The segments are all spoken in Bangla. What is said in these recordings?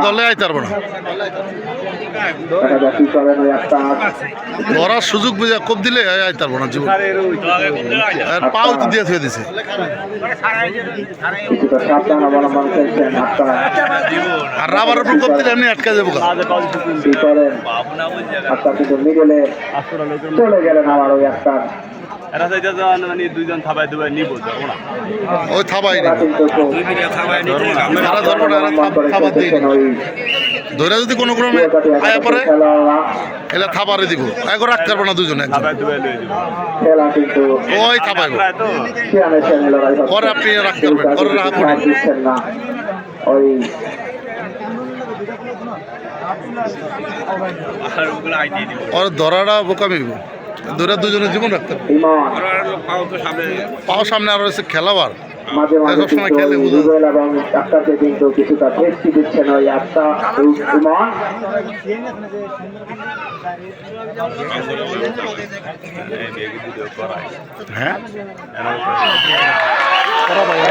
দলে আইতে পারবো না, ধরার সুযোগ বুঝে কোপ দিলে আইতে পারবো না জীবন। আর পাও তো দিয়ে থুয়ে দিছে। আর রাবারের উপর কোপ দিলে এমনি আটকা যাবো। চলে গেলেন আবার ওই একটা দুইজন থাবাই দেবে নিব না, ওই থাবাই ধরে যদি কোনো ক্রমে আয়া পরে এলে থাবারে দিব, একবার রাখতে পারবো না দুজনে। ওই থাবাইব পরে আপনি রাখতে পারবেন, পরে রাখবেন না। ওই ওর ধরাটা বোকামি ধরে দুজনে জীবন রাখতে পারবে। পাও সামনে আর রয়েছে খেলাবার, মাঝে মাঝে রুবেল এবং আক্তারকে কিন্তু কিছুটা ভেস্তি দিচ্ছেন ওই আক্তার ইমন। হ্যাঁ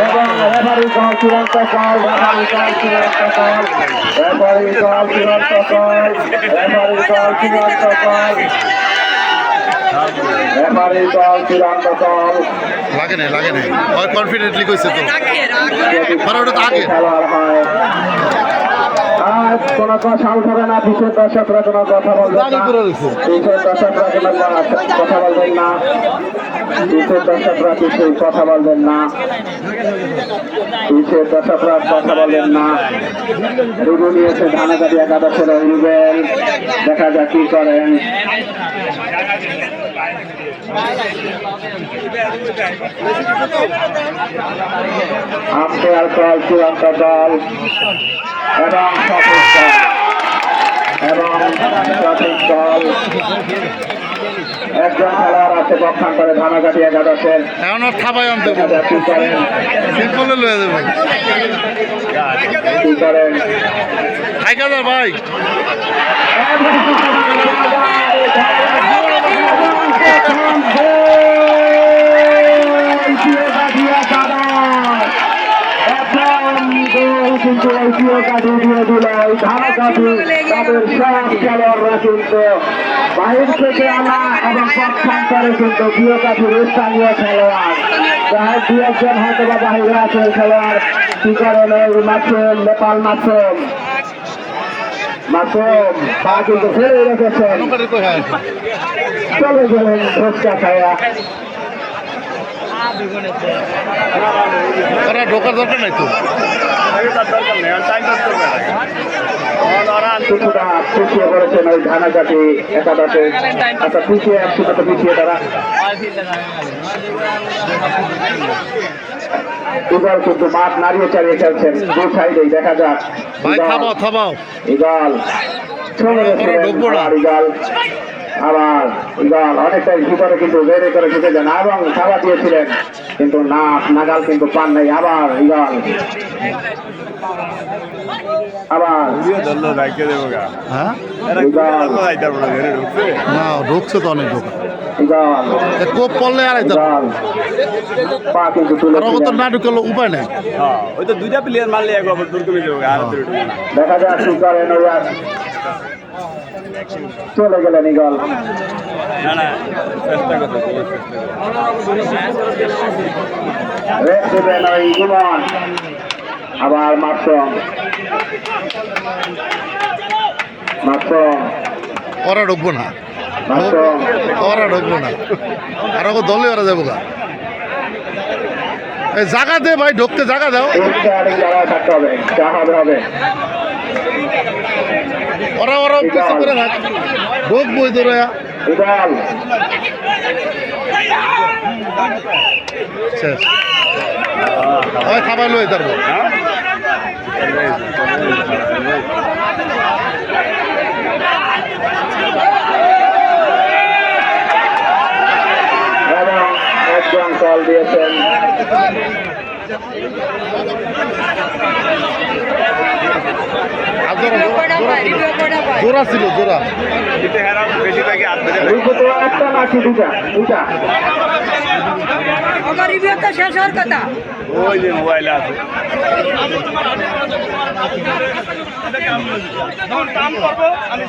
এবং রেফারি কল চূড়ান্ত কল, রেফারি কল চূড়ান্ত কল, রেফারি কল চূড়ান্ত কল, রেফারি কল চূড়ান্ত কল, রেফারি কল চূড়ান্ত কল। লাগে না ওই কনফিডেন্টলি কইছে তো মানে ওটা তো আগে খেলোয়াড় হয়। আর কোনো কথা উঠবে না, পিছের দর্শকরা কোনো কথা বলবেন না, পিছের দর্শকরা কোনো কথা বলবেন না, পিছের দর্শকরা কিছু কথা বলবেন না, পিছের দর্শকরা কথা বলবেন না। রুবু নিয়েছে ধানাগাড়ি একাদশের রুবেল, দেখা যাক কি করেন। আম্পায়ার কল চূড়ান্ত দল এবং সঠিক দল। একজন খেলোয়াড় আছে পক্ষান্তরে ধানাগাড়ি একাদশের, এখন আর থাবাই আনতে দেখা যাক কি করেন, সিম্পলে লয়ে দেবেন কি করেন। ভাই কিন্তু ঐতিহ্য কাটিয়ে দিয়ে দিল ধানাগাড়ি। তাদের সব খেলোয়াড়রা কিন্তু বাহির থেকে আনা এবং পক্ষান্তরে কিন্তু বিয়োগাঠির স্থানীয় খেলোয়াড়, যাই দু একজন হয়তো বা বাহিরে আছে খেলোয়াড়। কি করেন ওই মাসুম, নেপাল মাসুম পা কিন্তু ফেলে রেখেছেন, চলে গেলেন ধোসকা খায়া। ঢোকার দরকার নাই তো, কিছুটা পিছিয়ে পড়েছেন ওই ধানাগাড়ি একাদশে। আচ্ছা পিছিয়ে একটু পিছিয়ে তারা ইগল কিন্তু মাঠ নাড়িয়ে চালিয়ে খেলছেন দু সাইডেই। দেখা যাক ইগল ইগল আবার ইগল অনেকটাই ভিতরে কিন্তু বেড়ে করে ঢুকে যান এবং খাওয়া দিয়েছিলেন কিন্তু না, নাগাল কিন্তু পান নাই। আবার ইগল আবার ঢুকছে তো অনেক ঢোকা ইগল কোপ পড়লে আর পা কিন্তু তুলে না ঢুকলো উপায় নেই। ওই তো দুইটা প্লেয়ার মারলে এক ওভার দূর কমে যাবে। দেখা যাক কি করেন। চলে গেলেন ইগল। ইমন আবার মাসুম ওরা ঢুকবো না, আর দলে ওরা যাবো গা। জায়গা দে ভাই, ঢুকতে জায়গা দাও। থাকতে হবে, হবে ওরা পিছু করে থাক, ঢুকবো ধরে ইগল শেষ। ওই খাবার লই তারপর একজন কল দিয়েছেন। আর জোড়া ছিল জোড়া। কিন্তু হেরা বেশিরভাগই হাত ধরে রিপু তো একটা নাকি দুটা দুটা আমার রিভিউ তো শেষ হওয়ার কথা। ওই যে মোবাইলে আছে। কাম করবো আমি